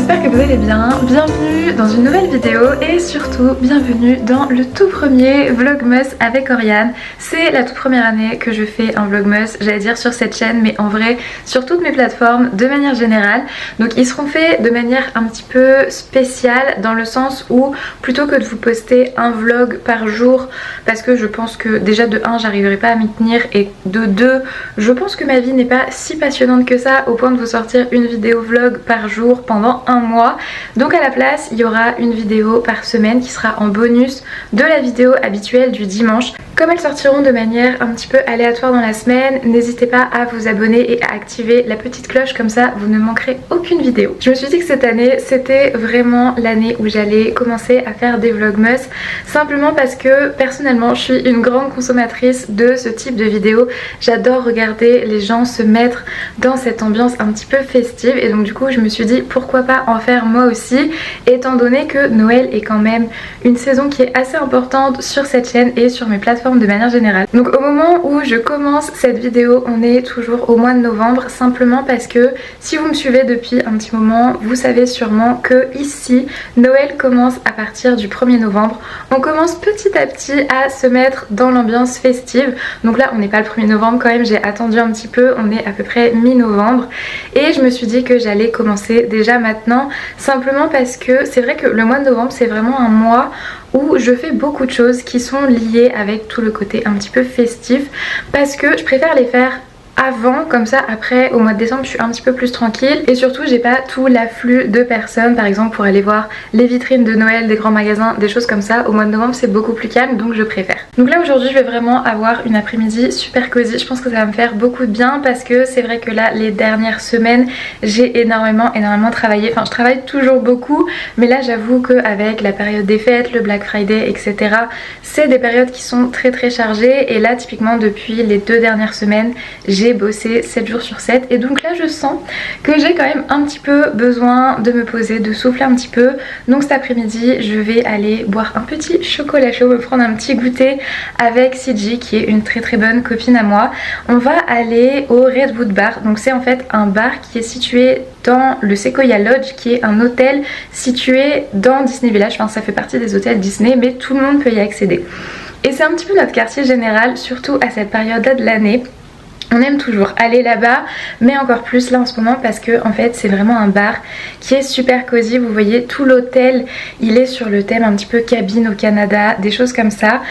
j'espère que vous allez bien. Bienvenue dans une nouvelle vidéo et surtout bienvenue dans le tout premier Vlogmas avec Oriane. C'est la toute première année que je fais un Vlogmas, j'allais dire sur cette chaîne, mais en vrai sur toutes mes plateformes de manière générale. Donc ils seront faits de manière un petit peu spéciale dans le sens où plutôt que de vous poster un vlog par jour, parce que je pense que déjà de 1 j'arriverai pas à m'y tenir et de 2 je pense que ma vie n'est pas si passionnante que ça au point de vous sortir une vidéo vlog par jour pendant un mois. Donc à la place il y aura une vidéo par semaine qui sera en bonus de la vidéo habituelle du dimanche. Comme elles sortiront de manière un petit peu aléatoire dans la semaine, n'hésitez pas à vous abonner et à activer la petite cloche, comme ça vous ne manquerez aucune vidéo. Je me suis dit que cette année c'était vraiment l'année où j'allais commencer à faire des vlogmas, simplement parce que personnellement je suis une grande consommatrice de ce type de vidéos. J'adore regarder les gens se mettre dans cette ambiance un petit peu festive et donc du coup je me suis dit pourquoi pas en faire moi aussi, étant donné que Noël est quand même une saison qui est assez importante sur cette chaîne et sur mes plateformes de manière générale. Donc au moment où je commence cette vidéo, on est toujours au mois de novembre, simplement parce que si vous me suivez depuis un petit moment, vous savez sûrement que ici Noël commence à partir du 1er novembre. On commence petit à petit à se mettre dans l'ambiance festive. Donc là on n'est pas le 1er novembre quand même, j'ai attendu un petit peu, on est à peu près mi-novembre et je me suis dit que j'allais commencer déjà maintenant, simplement parce que c'est vrai que le mois de novembre c'est vraiment un mois où je fais beaucoup de choses qui sont liées avec tout le côté un petit peu festif, parce que je préfère les faire avant, comme ça après au mois de décembre je suis un petit peu plus tranquille et surtout j'ai pas tout l'afflux de personnes par exemple pour aller voir les vitrines de Noël des grands magasins, des choses comme ça. Au mois de novembre c'est beaucoup plus calme, donc je préfère. Donc là aujourd'hui je vais vraiment avoir une après-midi super cosy, je pense que ça va me faire beaucoup de bien parce que c'est vrai que là les dernières semaines j'ai énormément travaillé, enfin je travaille toujours beaucoup, mais là j'avoue qu'avec la période des fêtes, le Black Friday etc, c'est des périodes qui sont très chargées et là typiquement depuis les 2 dernières semaines j'ai bossé 7 jours sur 7 et donc là je sens que j'ai quand même un petit peu besoin de me poser, de souffler un petit peu. Donc cet après-midi je vais aller boire un petit chocolat chaud, me prendre un petit goûter avec CJ qui est une très bonne copine à moi. On va aller au Redwood Bar, donc c'est en fait un bar qui est situé dans le Sequoia Lodge, qui est un hôtel situé dans Disney Village, enfin ça fait partie des hôtels Disney mais tout le monde peut y accéder. Et c'est un petit peu notre quartier général, surtout à cette période-là de l'année. On aime toujours aller là-bas, mais encore plus là en ce moment parce que en fait c'est vraiment un bar qui est super cosy. Vous voyez tout l'hôtel, il est sur le thème un petit peu cabine au Canada, des choses comme ça.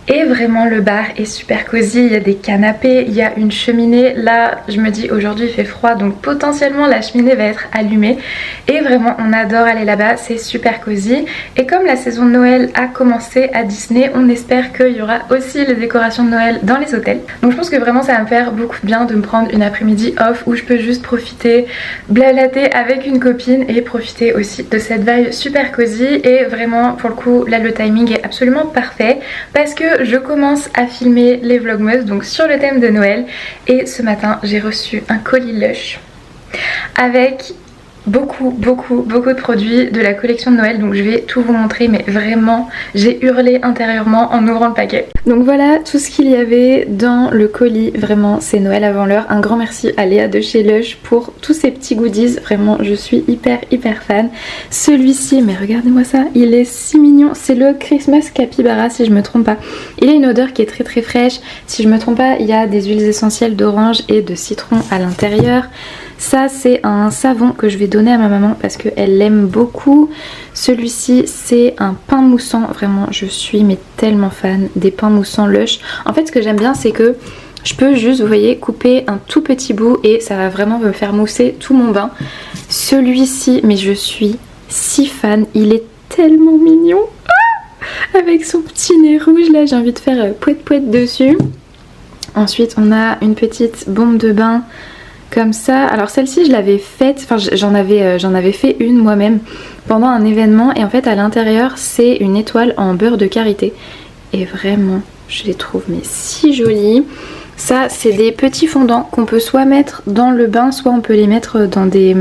Et vraiment le bar est super cosy, il y a des canapés, il y a une cheminée. Là je me dis aujourd'hui il fait froid donc potentiellement la cheminée va être allumée. Et vraiment on adore aller là-bas, c'est super cosy. Et comme la saison de Noël a commencé à Disney, on espère qu'il y aura aussi les décorations de Noël dans les hôtels. Donc je pense que vraiment ça va me faire beaucoup de bien de me prendre une après-midi off où je peux juste profiter, blablater avec une copine et profiter aussi de cette vibe super cosy. Et vraiment pour le coup là le timing est absolument parfait parce que je commence à filmer les vlogmas donc sur le thème de Noël et ce matin j'ai reçu un colis Lush avec beaucoup de produits de la collection de Noël, donc je vais tout vous montrer, mais vraiment j'ai hurlé intérieurement en ouvrant le paquet. Donc voilà tout ce qu'il y avait dans le colis, vraiment c'est Noël avant l'heure. Un grand merci à Léa de chez Lush pour tous ces petits goodies, vraiment je suis hyper fan. Celui-ci, mais regardez-moi ça, il est si mignon, c'est le Christmas Capybara si je me trompe pas. Il a une odeur qui est très fraîche, si je me trompe pas il y a des huiles essentielles d'orange et de citron à l'intérieur. Ça c'est un savon que je vais donner à ma maman parce qu'elle l'aime beaucoup. Celui-ci c'est un pain moussant, vraiment je suis mais tellement fan des pains moussants Lush. En fait ce que j'aime bien c'est que je peux juste, vous voyez, couper un tout petit bout et ça va vraiment me faire mousser tout mon bain. Celui-ci, mais je suis si fan, il est tellement mignon. Avec son petit nez rouge là, j'ai envie de faire pouet dessus. Ensuite on a une petite bombe de bain comme ça. Alors celle-ci je l'avais faite, enfin j'en avais fait une moi-même pendant un événement et en fait à l'intérieur c'est une étoile en beurre de karité et vraiment je les trouve mais si jolies. Ça c'est des petits fondants qu'on peut soit mettre dans le bain, soit on peut les mettre dans des,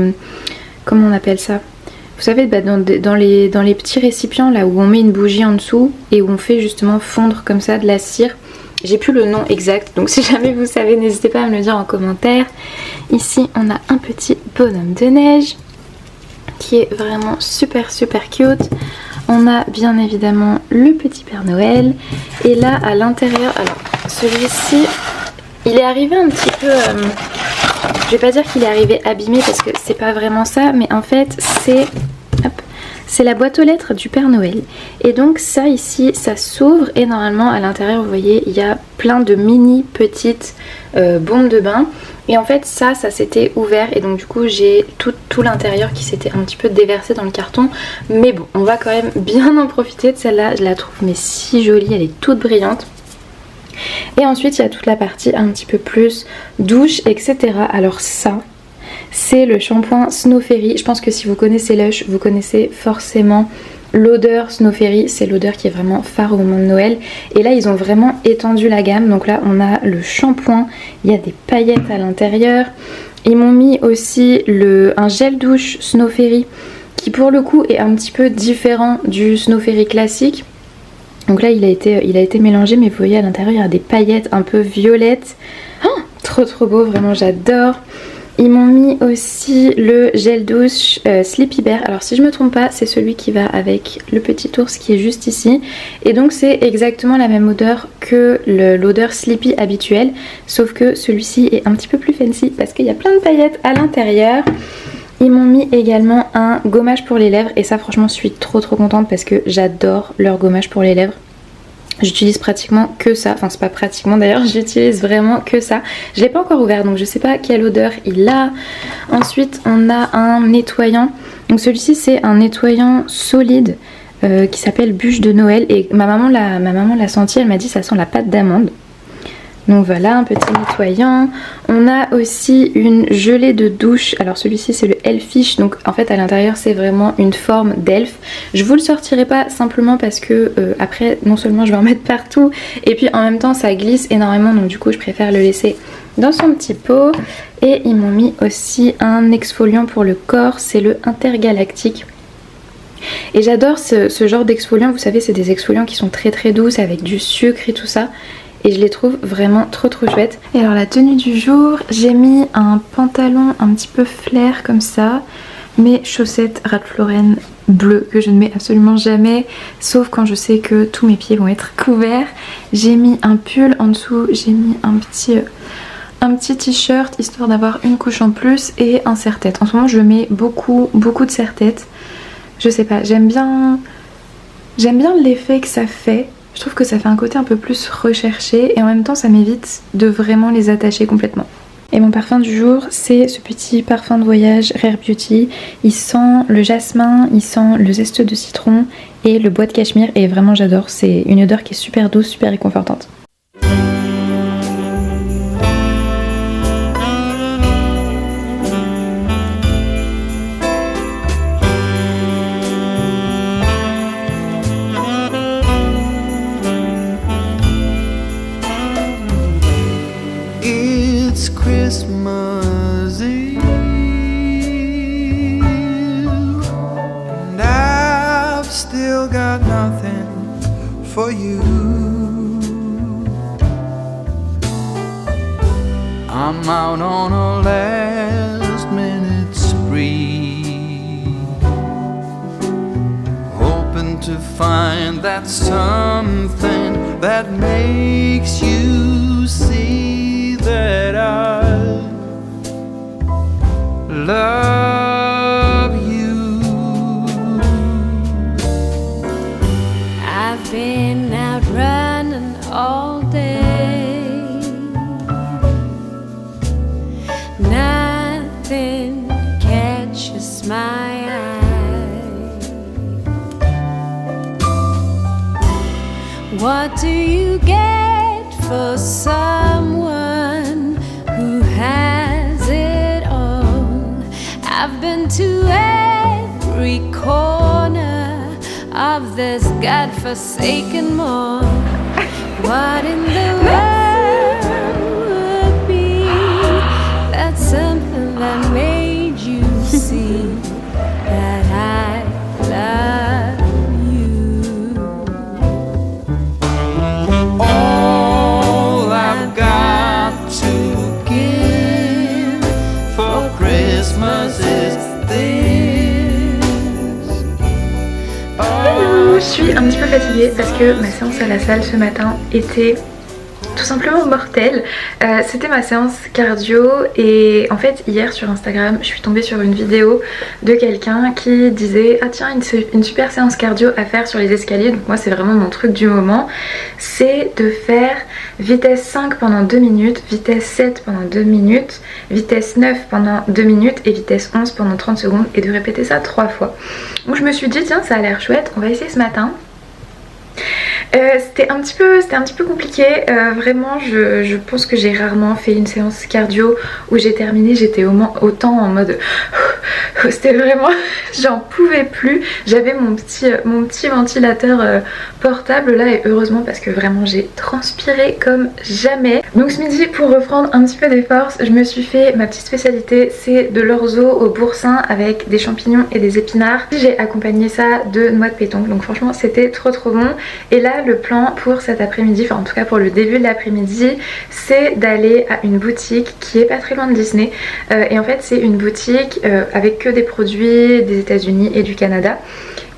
comment on appelle ça, vous savez dans les petits récipients là où on met une bougie en dessous et où on fait justement fondre comme ça de la cire. J'ai plus le nom exact, donc si jamais vous savez, n'hésitez pas à me le dire en commentaire. Ici, on a un petit bonhomme de neige qui est vraiment super cute. On a bien évidemment le petit Père Noël. Et là à l'intérieur, alors celui-ci, il est arrivé un petit peu... je vais pas dire qu'il est arrivé abîmé parce que c'est pas vraiment ça. Mais en fait c'est la boîte aux lettres du Père Noël. Et donc ça ici, ça s'ouvre et normalement à l'intérieur, vous voyez, il y a plein de mini petites bombes de bain. Et en fait ça s'était ouvert et donc du coup j'ai tout l'intérieur qui s'était un petit peu déversé dans le carton. Mais bon, on va quand même bien en profiter de celle-là. Je la trouve mais si jolie, elle est toute brillante. Et ensuite il y a toute la partie un petit peu plus douche, etc. Alors ça, c'est le shampoing Snow Fairy. Je pense que si vous connaissez Lush, vous connaissez forcément l'odeur Snow Fairy. C'est l'odeur qui est vraiment phare au moment de Noël. Et là ils ont vraiment étendu la gamme. Donc là on a le shampoing, il y a des paillettes à l'intérieur. Ils m'ont mis aussi un gel douche Snow Fairy qui pour le coup est un petit peu différent du Snow Fairy classique. Donc là il a été mélangé, mais vous voyez à l'intérieur il y a des paillettes un peu violettes. Oh, trop beau, vraiment j'adore. Ils m'ont mis aussi le gel douche Sleepy Bear. Alors si je me trompe pas, c'est celui qui va avec le petit ours qui est juste ici. Et donc c'est exactement la même odeur que l'odeur Sleepy habituelle. Sauf que celui-ci est un petit peu plus fancy parce qu'il y a plein de paillettes à l'intérieur. Ils m'ont mis également un gommage pour les lèvres. Et ça franchement je suis trop contente parce que j'adore leur gommage pour les lèvres. J'utilise pratiquement que ça, enfin c'est pas pratiquement d'ailleurs, j'utilise vraiment que ça. Je l'ai pas encore ouvert donc je sais pas quelle odeur il a. Ensuite on a un nettoyant, donc celui-ci c'est un nettoyant solide qui s'appelle bûche de Noël. Et ma maman l'a senti, elle m'a dit ça sent la pâte d'amande. Donc voilà, un petit nettoyant. On a aussi une gelée de douche. Alors celui-ci c'est le Elfish. Donc en fait à l'intérieur c'est vraiment une forme d'elfe. Je vous le sortirai pas simplement parce que après non seulement je vais en mettre partout, et puis en même temps ça glisse énormément. Donc du coup je préfère le laisser dans son petit pot. Et ils m'ont mis aussi un exfoliant pour le corps. C'est le Intergalactique. Et j'adore ce genre d'exfoliant. Vous savez c'est des exfoliants qui sont très douces avec du sucre et tout ça. Et je les trouve vraiment trop chouettes. Et alors la tenue du jour, j'ai mis un pantalon un petit peu flair comme ça. Mes chaussettes Ralph Lauren bleues que je ne mets absolument jamais. Sauf quand je sais que tous mes pieds vont être couverts. J'ai mis un pull en dessous, j'ai mis un petit t-shirt histoire d'avoir une couche en plus et un serre-tête. En ce moment je mets beaucoup de serre-tête. Je sais pas, j'aime bien l'effet que ça fait. Je trouve que ça fait un côté un peu plus recherché et en même temps ça m'évite de vraiment les attacher complètement. Et mon parfum du jour c'est ce petit parfum de voyage Rare Beauty. Il sent le jasmin, il sent le zeste de citron et le bois de cachemire et vraiment j'adore. C'est une odeur qui est super douce, super réconfortante. Christmas Eve, and I've still got nothing for you. I'm out on a last minute spree, hoping to find that something that makes you see that I love you. I've been out running all day, nothing catches my eye. What do you get for someone who has it all? I've been to every corner of this godforsaken mall. What in the world would be that something that made you see that I love you? All I've got to give for Christmas is this. suis un petit peu fatiguée parce que ma séance à la salle ce matin était tout simplement mortelle. C'était ma séance cardio et en fait hier sur Instagram je suis tombée sur une vidéo de quelqu'un qui disait ah tiens une super séance cardio à faire sur les escaliers. Donc moi c'est vraiment mon truc du moment, c'est de faire vitesse 5 pendant 2 minutes, vitesse 7 pendant 2 minutes, vitesse 9 pendant 2 minutes et vitesse 11 pendant 30 secondes et de répéter ça 3 fois. Donc je me suis dit tiens ça a l'air chouette, on va essayer ce matin. C'était un petit peu compliqué, vraiment je pense que j'ai rarement fait une séance cardio où j'ai terminé, j'étais autant en mode c'était vraiment, j'en pouvais plus. J'avais mon petit ventilateur portable là et heureusement parce que vraiment j'ai transpiré comme jamais. Donc ce midi pour reprendre un petit peu des forces, je me suis fait ma petite spécialité, c'est de l'orzo au boursin avec des champignons et des épinards. J'ai accompagné ça de noix de pétanque, donc franchement c'était trop bon. Et là le plan pour cet après-midi, enfin en tout cas pour le début de l'après-midi, c'est d'aller à une boutique qui est pas très loin de Disney et en fait c'est une boutique avec que des produits des États-Unis et du Canada.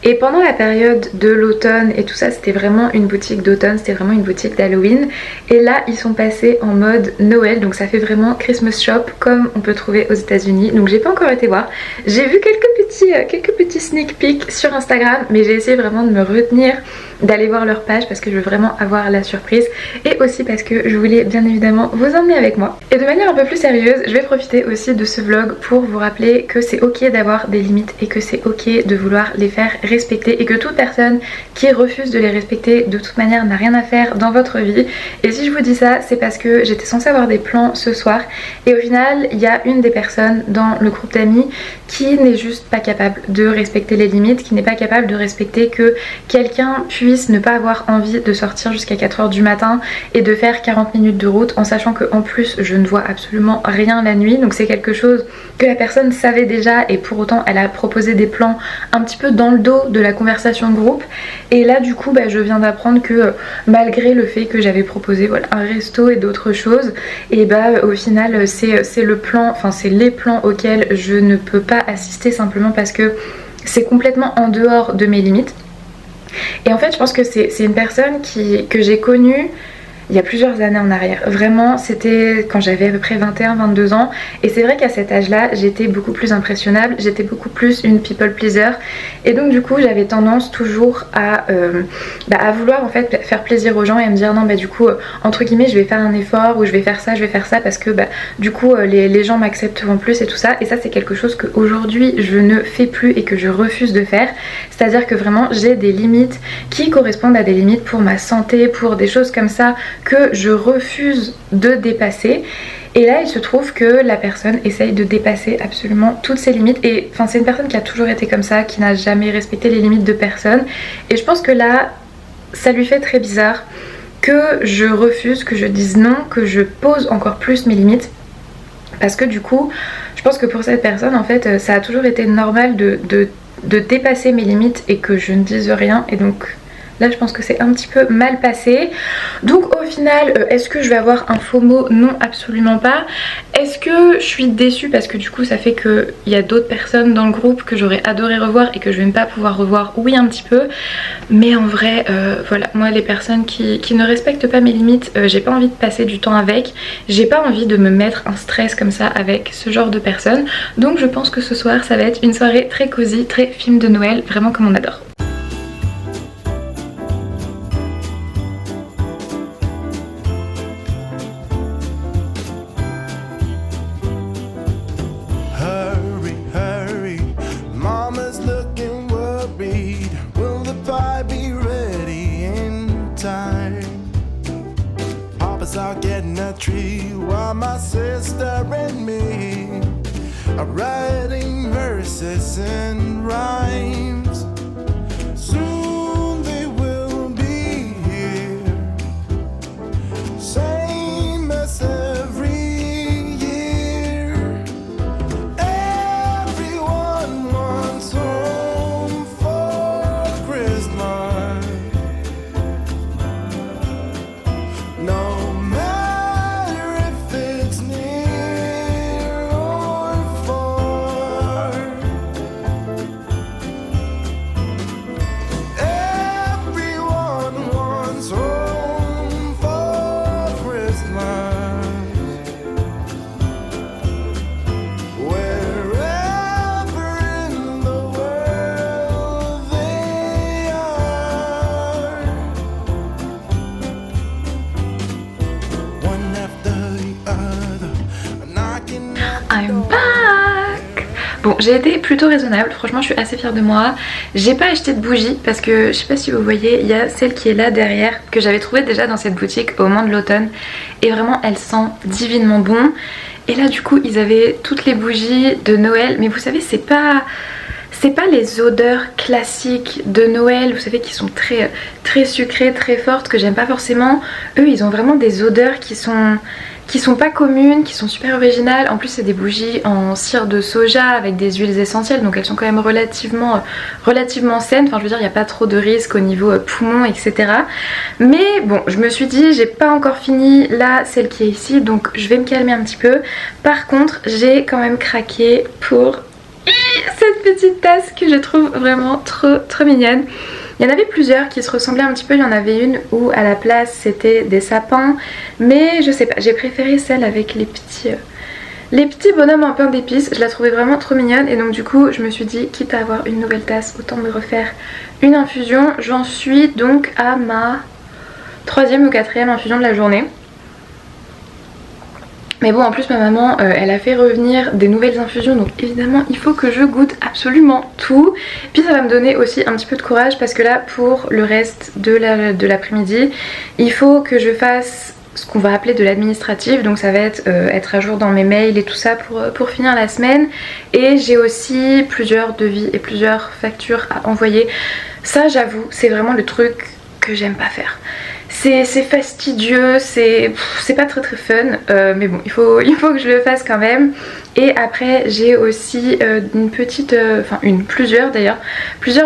Et pendant la période de l'automne et tout ça, c'était vraiment une boutique d'automne, c'était vraiment une boutique d'Halloween. Et là, ils sont passés en mode Noël, donc ça fait vraiment Christmas shop comme on peut trouver aux États-Unis. Donc j'ai pas encore été voir. J'ai vu quelques petits sneak peeks sur Instagram, mais j'ai essayé vraiment de me retenir d'aller voir leur page parce que je veux vraiment avoir la surprise et aussi parce que je voulais bien évidemment vous emmener avec moi. Et de manière un peu plus sérieuse, je vais profiter aussi de ce vlog pour vous rappeler que c'est ok d'avoir des limites et que c'est ok de vouloir les faire respecter et que toute personne qui refuse de les respecter de toute manière n'a rien à faire dans votre vie. Et si je vous dis ça, c'est parce que j'étais censée avoir des plans ce soir et au final il y a une des personnes dans le groupe d'amis qui n'est juste pas capable de respecter les limites, qui n'est pas capable de respecter que quelqu'un puisse ne pas avoir envie de sortir jusqu'à 4h du matin et de faire 40 minutes de route en sachant que en plus je ne vois absolument rien la nuit. Donc c'est quelque chose que la personne savait déjà et pour autant elle a proposé des plans un petit peu dans le dos de la conversation de groupe. Et là du coup je viens d'apprendre que malgré le fait que j'avais proposé voilà, un resto et d'autres choses, et au final c'est le plan, enfin c'est les plans auxquels je ne peux pas assister simplement parce que c'est complètement en dehors de mes limites. Et en fait je pense que c'est une personne que j'ai connue il y a plusieurs années en arrière. Vraiment c'était quand j'avais à peu près 21-22 ans et c'est vrai qu'à cet âge là j'étais beaucoup plus impressionnable, j'étais beaucoup plus une people pleaser et donc du coup j'avais tendance toujours à vouloir en fait faire plaisir aux gens et à me dire non du coup entre guillemets je vais faire un effort ou je vais faire ça parce que du coup les gens m'accepteront plus et tout ça. Et ça c'est quelque chose qu'aujourd'hui je ne fais plus et que je refuse de faire, c'est à dire que vraiment j'ai des limites qui correspondent à des limites pour ma santé, pour des choses comme ça que je refuse de dépasser. Et là il se trouve que la personne essaye de dépasser absolument toutes ses limites et enfin c'est une personne qui a toujours été comme ça, qui n'a jamais respecté les limites de personne et je pense que là ça lui fait très bizarre que je refuse, que je dise non, que je pose encore plus mes limites parce que du coup je pense que pour cette personne en fait ça a toujours été normal de dépasser mes limites et que je ne dise rien et donc là je pense que c'est un petit peu mal passé. Donc au final est-ce que je vais avoir un faux mot? Non, absolument pas. Est-ce que je suis déçue parce que du coup ça fait qu'il y a d'autres personnes dans le groupe que j'aurais adoré revoir et que je vais ne pas pouvoir revoir? Oui, un petit peu. Mais en vrai voilà, moi les personnes qui ne respectent pas mes limites, j'ai pas envie de passer du temps avec, j'ai pas envie de me mettre un stress comme ça avec ce genre de personnes. Donc je pense que ce soir ça va être une soirée très cosy, très film de Noël, vraiment comme on adore. Out getting a tree while my sister and me are writing verses and rhymes. Soon they will be here, same as every year. Everyone wants home for Christmas. No. back. Bon, j'ai été plutôt raisonnable, franchement je suis assez fière de moi. J'ai pas acheté de bougies parce que je sais pas si vous voyez, il y a celle qui est là derrière que j'avais trouvée déjà dans cette boutique au moment de l'automne et vraiment elle sent divinement bon. Et là du coup ils avaient toutes les bougies de Noël, mais vous savez c'est pas les odeurs classiques de Noël, vous savez, qui sont très sucrées, très fortes, que j'aime pas forcément. Eux ils ont vraiment des odeurs qui sont pas communes, qui sont super originales. En plus c'est des bougies en cire de soja avec des huiles essentielles, donc elles sont quand même relativement saines. Enfin je veux dire, il n'y a pas trop de risques au niveau poumon, etc. Mais bon, je me suis dit, j'ai pas encore fini là celle qui est ici, donc je vais me calmer un petit peu. Par contre j'ai quand même craqué pour cette petite tasse que je trouve vraiment trop mignonne. Il y en avait plusieurs qui se ressemblaient un petit peu. Il y en avait une où à la place c'était des sapins, mais je sais pas, j'ai préféré celle avec les petits bonhommes en pain d'épices. Je la trouvais vraiment trop mignonne et donc du coup je me suis dit, quitte à avoir une nouvelle tasse, autant me refaire une infusion. J'en suis donc à ma 3e ou 4e infusion de la journée. Mais bon, en plus ma maman elle a fait revenir des nouvelles infusions, donc évidemment il faut que je goûte absolument tout. Puis ça va me donner aussi un petit peu de courage parce que là pour le reste de l'après-midi il faut que je fasse ce qu'on va appeler de l'administratif, donc ça va être à jour dans mes mails et tout ça pour finir la semaine. Et j'ai aussi plusieurs devis et plusieurs factures à envoyer. Ça j'avoue c'est vraiment le truc que j'aime pas faire. C'est fastidieux, c'est pas très fun, mais bon il faut que je le fasse quand même. Et après j'ai aussi plusieurs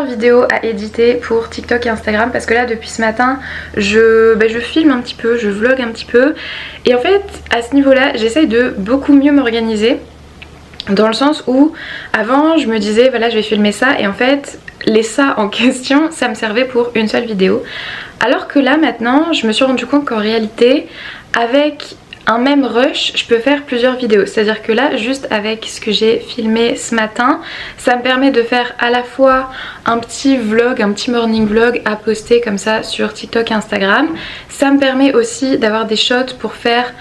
vidéos à éditer pour TikTok et Instagram, parce que là depuis ce matin je filme un petit peu, je vlog un petit peu, et en fait à ce niveau là j'essaye de beaucoup mieux m'organiser, dans le sens où avant je me disais voilà je vais filmer ça, et en fait les ça en question ça me servait pour une seule vidéo. Alors que là maintenant je me suis rendu compte qu'en réalité avec un même rush je peux faire plusieurs vidéos. C'est à dire que là juste avec ce que j'ai filmé ce matin ça me permet de faire à la fois un petit vlog, un petit morning vlog à poster comme ça sur TikTok et Instagram. Ça me permet aussi d'avoir des shots pour faire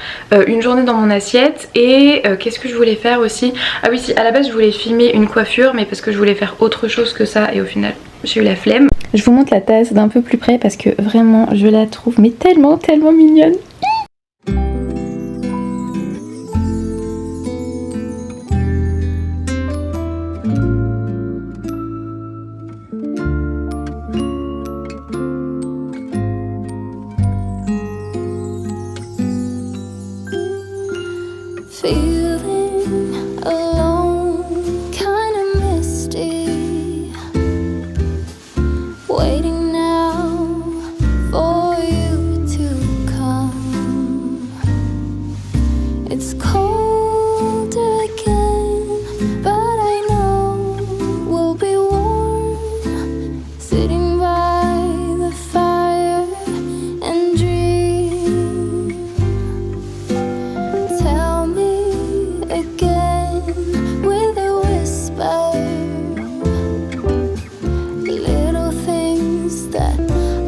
une journée dans mon assiette. Et qu'est-ce que je voulais faire aussi? Ah oui si, à la base je voulais filmer une coiffure, mais parce que je voulais faire autre chose que ça et au final j'ai eu la flemme. Je vous montre la tasse d'un peu plus près parce que vraiment je la trouve mais tellement mignonne. Feeling alone, kinda misty, waiting now for you to come. It's cold again, but I know we'll be warm, sitting by the fire and dream. Tell me again with a whisper, little things that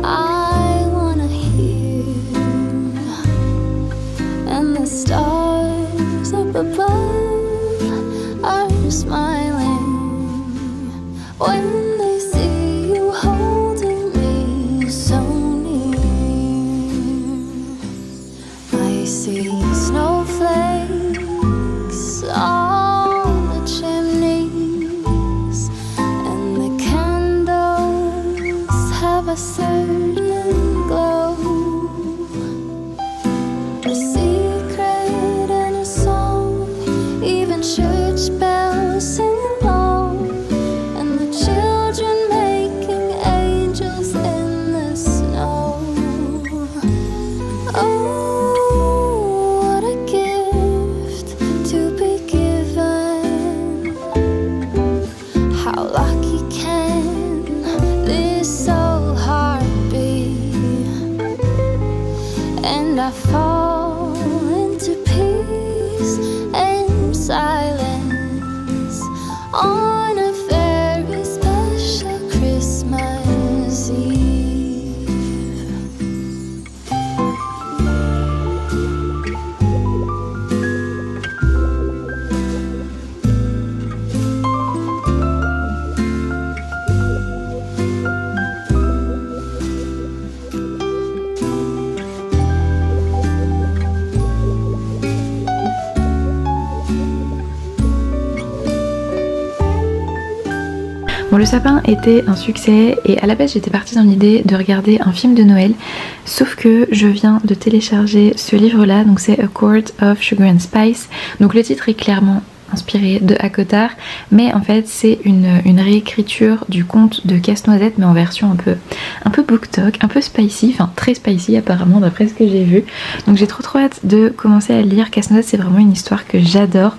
I wanna hear, and the stars up above are smiling when they see you holding me so near. I see snowflakes on the chimneys, and the candles have a certain glow, a secret and a song, even church bells sing along, and the children making angels in the snow. Oh, what a gift to be given. How lucky can this soul heart be? And I fall into peace and silence on a very special Christmas Eve. Bon, le sapin était un succès et à la base j'étais partie dans l'idée de regarder un film de Noël, sauf que je viens de télécharger ce livre là, donc c'est A Court of Sugar and Spice. Donc le titre est clairement inspiré de Hakotar, mais en fait c'est une réécriture du conte de Casse-Noisette, mais en version un peu booktalk, un peu spicy, enfin très spicy apparemment d'après ce que j'ai vu. Donc j'ai trop hâte de commencer à lire. Casse-Noisette, c'est vraiment une histoire que j'adore.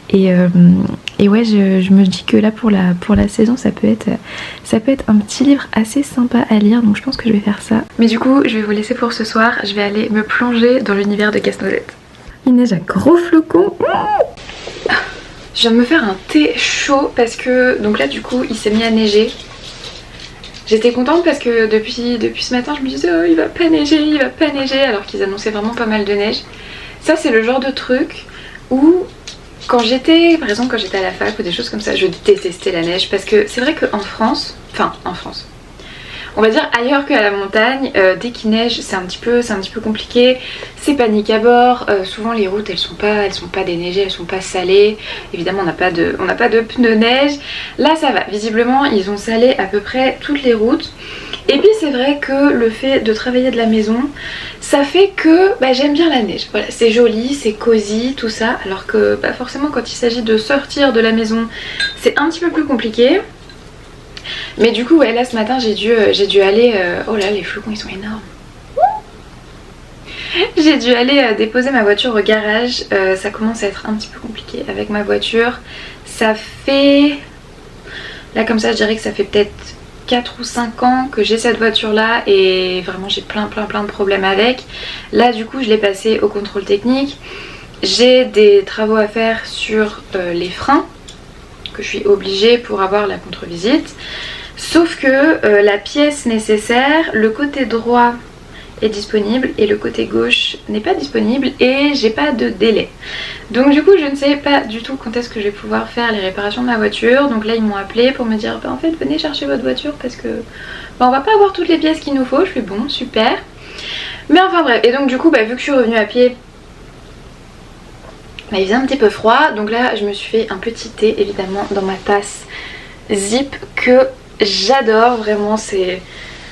Et ouais, je me dis que là pour la saison ça peut être un petit livre assez sympa à lire, donc je pense que je vais faire ça. Mais du coup je vais vous laisser pour ce soir, je vais aller me plonger dans l'univers de Casse-Noisette. Il neige à gros flocons. Je viens de me faire un thé chaud parce que donc là du coup il s'est mis à neiger. J'étais contente parce que depuis ce matin je me disais oh il va pas neiger alors qu'ils annonçaient vraiment pas mal de neige. Ça c'est le genre de truc où par exemple quand j'étais à la fac ou des choses comme ça, je détestais la neige parce que c'est vrai qu'en France, on va dire ailleurs qu'à la montagne, dès qu'il neige c'est un petit peu compliqué, c'est panique à bord, souvent les routes elles sont pas déneigées, elles sont pas salées, évidemment on n'a pas de pneus neige, là ça va, visiblement ils ont salé à peu près toutes les routes. Et puis c'est vrai que le fait de travailler de la maison, ça fait que j'aime bien la neige. Voilà, c'est joli, c'est cosy, tout ça. Alors que forcément quand il s'agit de sortir de la maison, c'est un petit peu plus compliqué. Mais du coup ouais, là ce matin j'ai dû aller... oh là les flocons ils sont énormes. J'ai dû aller déposer ma voiture au garage. Ça commence à être un petit peu compliqué avec ma voiture. Ça fait... Là comme ça je dirais que ça fait peut-être 4 ou 5 ans que j'ai cette voiture là et vraiment j'ai plein de problèmes avec. Là du coup je l'ai passée au contrôle technique. J'ai des travaux à faire sur les freins que je suis obligée pour avoir la contre-visite. Sauf que la pièce nécessaire, le côté droit est disponible et le côté gauche n'est pas disponible et j'ai pas de délai. Donc du coup je ne sais pas du tout quand est-ce que je vais pouvoir faire les réparations de ma voiture. Donc là ils m'ont appelé pour me dire en fait venez chercher votre voiture parce que on va pas avoir toutes les pièces qu'il nous faut. Je fais bon super. Mais enfin bref, et donc du coup vu que je suis revenue à pied, il faisait un petit peu froid. Donc là je me suis fait un petit thé évidemment dans ma tasse Zip que j'adore vraiment. C'est...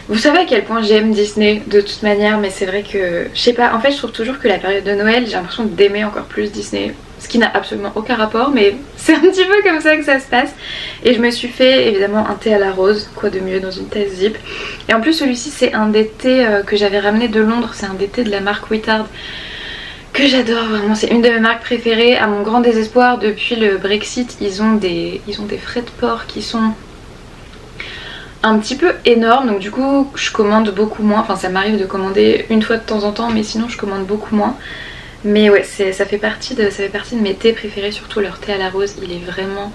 Vous savez à quel point j'aime Disney de toute manière, mais c'est vrai que, je sais pas, en fait je trouve toujours que la période de Noël, j'ai l'impression d'aimer encore plus Disney. Ce qui n'a absolument aucun rapport, mais c'est un petit peu comme ça que ça se passe. Et je me suis fait évidemment un thé à la rose, quoi de mieux dans une tasse Zip. Et en plus celui-ci c'est un des thés que j'avais ramené de Londres, c'est un des thés de la marque Whittard que j'adore vraiment, c'est une de mes marques préférées. À mon grand désespoir, depuis le Brexit, ils ont des frais de port qui sont un petit peu énorme, donc du coup je commande beaucoup moins, enfin ça m'arrive de commander une fois de temps en temps mais sinon je commande beaucoup moins. Mais ouais, ça fait partie de mes thés préférés, surtout leur thé à la rose, il est vraiment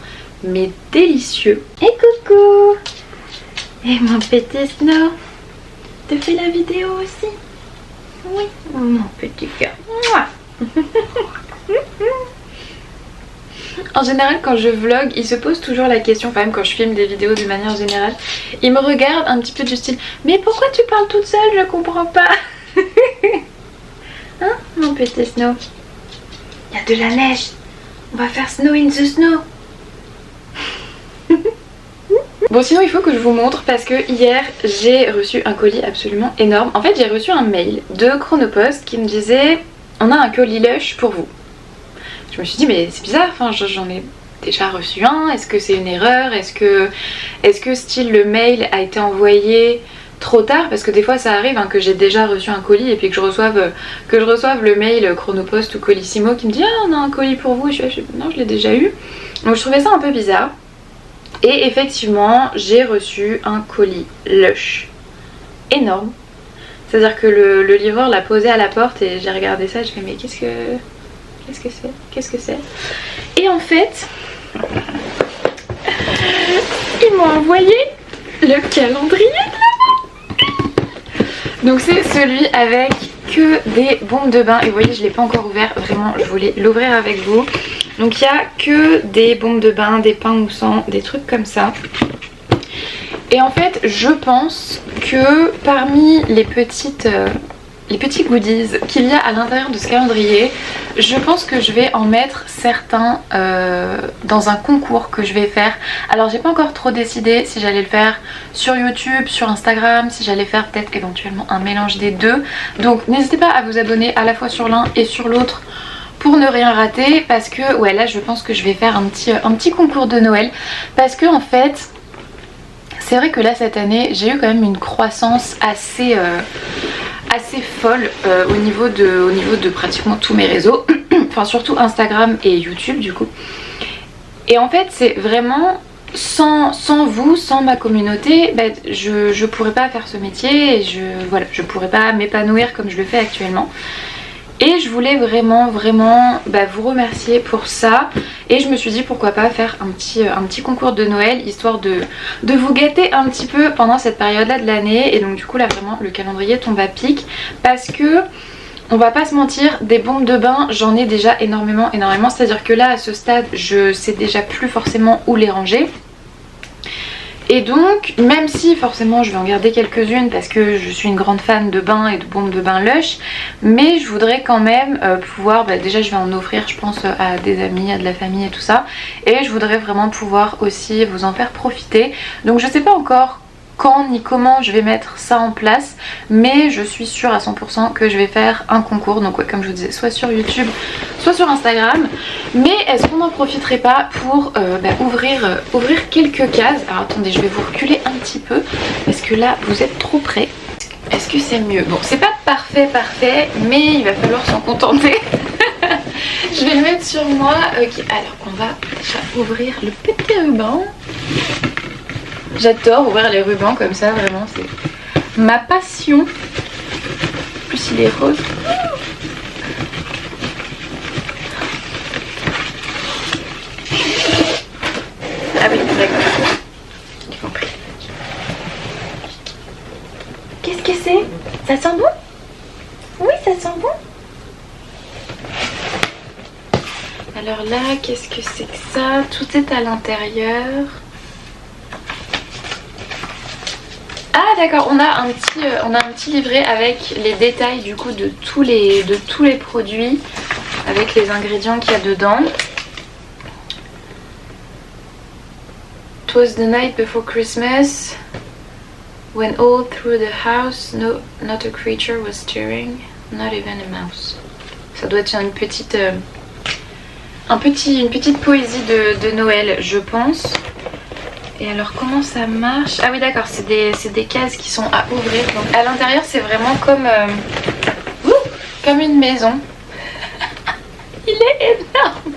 délicieux. Et coucou. Et mon petit Snow, te fais la vidéo aussi? Oui, mon petit cœur. En général quand je vlog, il se pose toujours la question, enfin même quand je filme des vidéos de manière générale, il me regarde un petit peu du style mais pourquoi tu parles toute seule, je comprends pas. Hein mon petit Snow? Il y a de la neige, on va faire Snow in the Snow. Bon sinon il faut que je vous montre parce que hier j'ai reçu un colis absolument énorme. En fait j'ai reçu un mail de Chronopost qui me disait on a un colis Lush pour vous. Je me suis dit mais c'est bizarre, enfin j'en ai déjà reçu un, est-ce que c'est une erreur, est-ce que style le mail a été envoyé trop tard, parce que des fois ça arrive que j'ai déjà reçu un colis et puis que je reçoive le mail Chronopost ou Colissimo qui me dit ah on a un colis pour vous, non je l'ai déjà eu. Donc je trouvais ça un peu bizarre et effectivement j'ai reçu un colis Lush énorme, c'est à dire que le livreur l'a posé à la porte et j'ai regardé ça, je fais mais qu'est-ce que c'est. Et en fait ils m'ont envoyé le calendrier de l'Avent. Donc c'est celui avec que des bombes de bain et vous voyez je l'ai pas encore ouvert, vraiment je voulais l'ouvrir avec vous. Donc il y a que des bombes de bain, des pains moussants, des trucs comme ça. Et en fait je pense que parmi les petites les petits goodies qu'il y a à l'intérieur de ce calendrier. Je pense que je vais en mettre certains dans un concours que je vais faire. Alors j'ai pas encore trop décidé si j'allais le faire sur YouTube, sur Instagram, si j'allais faire peut-être éventuellement un mélange des deux. Donc n'hésitez pas à vous abonner à la fois sur l'un et sur l'autre pour ne rien rater, parce que ouais, là je pense que je vais faire un petit concours de Noël, parce que en fait c'est vrai que là cette année j'ai eu quand même une croissance assez folle au niveau de pratiquement tous mes réseaux enfin surtout Instagram et YouTube du coup. Et en fait c'est vraiment sans vous, sans ma communauté, bah, je pourrais pas faire ce métier et je pourrais pas m'épanouir comme je le fais actuellement. Et je voulais vraiment vous remercier pour ça. Et je me suis dit pourquoi pas faire un petit concours de Noël, histoire de vous gâter un petit peu pendant cette période là de l'année. Et donc du coup là vraiment le calendrier tombe à pic, parce que on va pas se mentir, des bombes de bain j'en ai déjà énormément. C'est à dire que là à ce stade je sais déjà plus forcément où les ranger. Et donc, même si forcément je vais en garder quelques-unes parce que je suis une grande fan de bains et de bombes de bain Lush, mais je voudrais quand même pouvoir, déjà je vais en offrir je pense à des amis, à de la famille et tout ça, et je voudrais vraiment pouvoir aussi vous en faire profiter. Donc je sais pas encore quand ni comment je vais mettre ça en place, mais je suis sûre à 100% que je vais faire un concours, donc ouais, comme je vous disais, soit sur YouTube soit sur Instagram. Mais est-ce qu'on n'en profiterait pas pour ouvrir quelques cases? Alors attendez, je vais vous reculer un petit peu parce que là vous êtes trop près. Est-ce que c'est mieux? Bon, c'est pas parfait mais il va falloir s'en contenter. Je vais le mettre sur moi. Ok, alors on va déjà ouvrir le petit ruban. J'adore ouvrir les rubans comme ça, vraiment c'est ma passion. En plus il est rose. Ah oui, d'accord. J'ai compris. Qu'est-ce que c'est? Ça sent bon? Oui, ça sent bon. Alors là, qu'est-ce que c'est que ça? Tout est à l'intérieur. Ah d'accord, on a un petit livret avec les détails du coup de tous les produits, avec les ingrédients qu'il y a dedans. It was the night before Christmas when all through the house not a creature was stirring, not even a mouse. Ça doit être une petite poésie de Noël, je pense. Et alors comment ça marche? Ah oui d'accord, c'est des cases qui sont à ouvrir. Donc à l'intérieur c'est vraiment comme une maison. Il est énorme.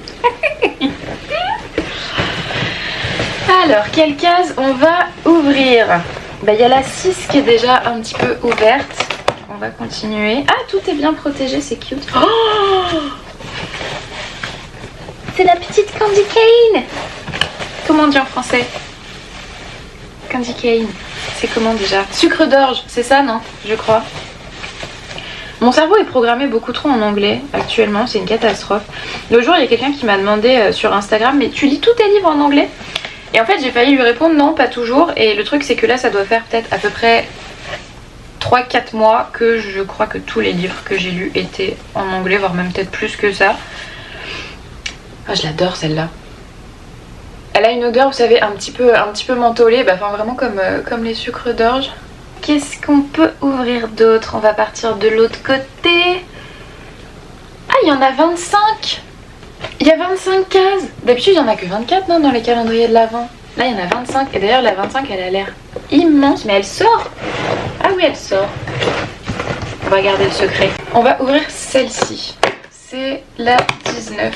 Alors quelle case on va ouvrir? Il y a la 6 qui est déjà un petit peu ouverte. On va continuer. Ah, tout est bien protégé, c'est cute. Oh, c'est la petite candy cane. Comment on dit en français? Candy cane, c'est comment déjà? Sucre d'orge, c'est ça, non? Je crois. Mon cerveau est programmé beaucoup trop en anglais actuellement, c'est une catastrophe. L'autre jour, il y a quelqu'un qui m'a demandé sur Instagram, mais tu lis tous tes livres en anglais? Et en fait, j'ai failli lui répondre non, pas toujours. Et le truc, c'est que là, ça doit faire peut-être à peu près 3-4 mois que je crois que tous les livres que j'ai lus étaient en anglais, voire même peut-être plus que ça. Ah, je l'adore celle-là. Elle a une odeur, vous savez, un petit peu mentholée, enfin vraiment comme les sucres d'orge. Qu'est-ce qu'on peut ouvrir d'autre? On va partir de l'autre côté. Ah, il y en a 25. Il y a 25 cases. D'habitude, il n'y en a que 24, non, dans les calendriers de l'Avent. Là, il y en a 25. Et d'ailleurs, la 25, elle a l'air immense. Mais elle sort. Ah oui, elle sort. On va garder le secret. On va ouvrir celle-ci. C'est la 19.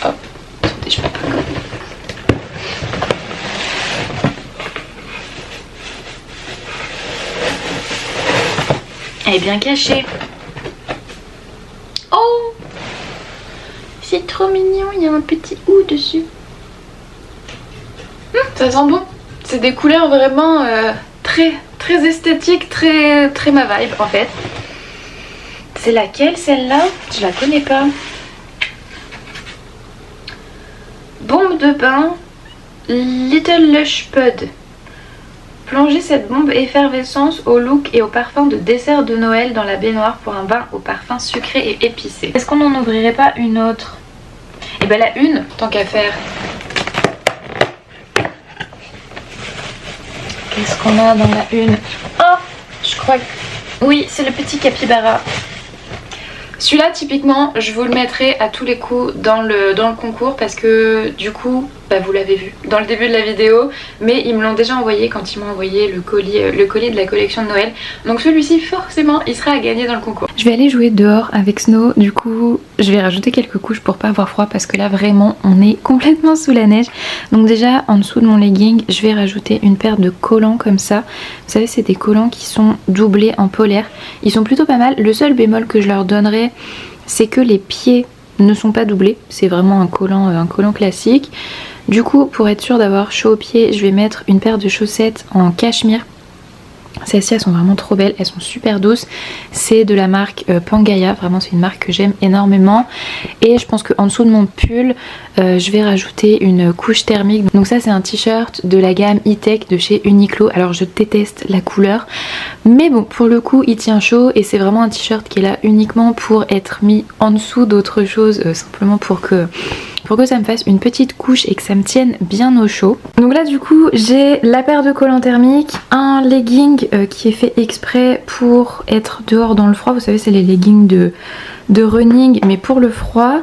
Hop. Attendez, je peux pas. Elle est bien cachée. Oh! C'est trop mignon, il y a un petit ou dessus. Ça sent bon. C'est des couleurs vraiment très esthétiques, très ma vibe en fait. C'est laquelle celle-là? Je la connais pas. Bombe de bain Little Lush Pod Plongez cette bombe effervescence au look et au parfum de dessert de Noël dans la baignoire pour un bain au parfum sucré et épicé. Est-ce qu'on n'en ouvrirait pas une autre? Et ben la une, tant qu'à faire. Qu'est-ce qu'on a dans la une? Oh, je crois que... Oui, c'est le petit capybara. Celui-là, typiquement, je vous le mettrai à tous les coups dans le concours parce que du coup, bah, vous l'avez vu dans le début de la vidéo, mais ils me l'ont déjà envoyé quand ils m'ont envoyé le colis de la collection de Noël. Donc celui-ci, forcément, il sera à gagner dans le concours. Je vais aller jouer dehors avec Snow. Du coup, je vais rajouter quelques couches pour pas avoir froid parce que là, vraiment, on est complètement sous la neige. Donc déjà, en dessous de mon legging, je vais rajouter une paire de collants comme ça. Vous savez, c'est des collants qui sont doublés en polaire. Ils sont plutôt pas mal. Le seul bémol que je leur donnerai, c'est que les pieds ne sont pas doublés. C'est vraiment un collant classique. Du coup, pour être sûr d'avoir chaud aux pieds, je vais mettre une paire de chaussettes en cachemire. Celles-ci, elles sont vraiment trop belles, elles sont super douces. C'est de la marque Pangaia, vraiment c'est une marque que j'aime énormément. Et je pense qu'en dessous de mon pull, je vais rajouter une couche thermique. Donc ça, c'est un t-shirt de la gamme E-Tech de chez Uniqlo. Alors je déteste la couleur, mais bon, pour le coup, il tient chaud. Et c'est vraiment un t-shirt qui est là uniquement pour être mis en dessous d'autre chose, simplement pour que ça me fasse une petite couche et que ça me tienne bien au chaud. Donc là du coup j'ai la paire de collants thermiques, un legging qui est fait exprès pour être dehors dans le froid. Vous savez, c'est les leggings de running mais pour le froid.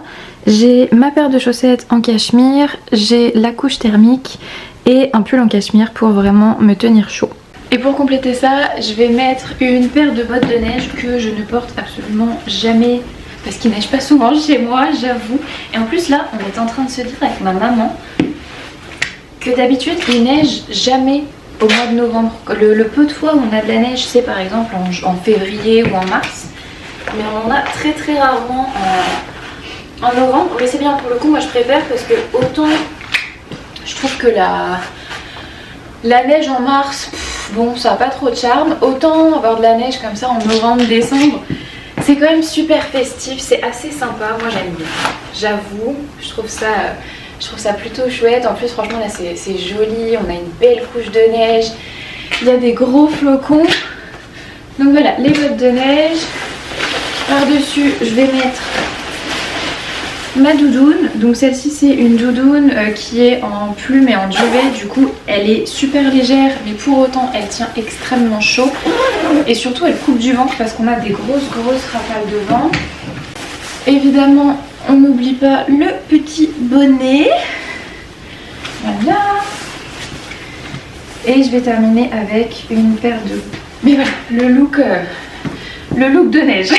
J'ai ma paire de chaussettes en cachemire, j'ai la couche thermique et un pull en cachemire pour vraiment me tenir chaud. Et pour compléter ça, je vais mettre une paire de bottes de neige que je ne porte absolument jamais parce qu'il neige pas souvent chez moi, j'avoue. Et en plus là, on est en train de se dire avec ma maman que d'habitude il neige jamais au mois de novembre. Le peu de fois où on a de la neige, c'est par exemple en février ou en mars. Mais on en a très très rarement en novembre. Mais c'est bien, pour le coup, moi je préfère parce que autant je trouve que la neige en mars, bon, ça n'a pas trop de charme. Autant avoir de la neige comme ça en novembre, décembre, c'est quand même super festif, c'est assez sympa, moi j'aime bien. J'avoue, je trouve ça plutôt chouette. En plus franchement là c'est joli, on a une belle couche de neige, il y a des gros flocons. Donc voilà, les bottes de neige. Par-dessus je vais mettre ma doudoune. Donc celle-ci c'est une doudoune qui est en plume et en duvet. Du coup elle est super légère mais pour autant elle tient extrêmement chaud. Et surtout elle coupe du ventre parce qu'on a des grosses rafales de vent. Évidemment on n'oublie pas le petit bonnet. Voilà. Et je vais terminer avec une paire de... Mais voilà, le look de neige.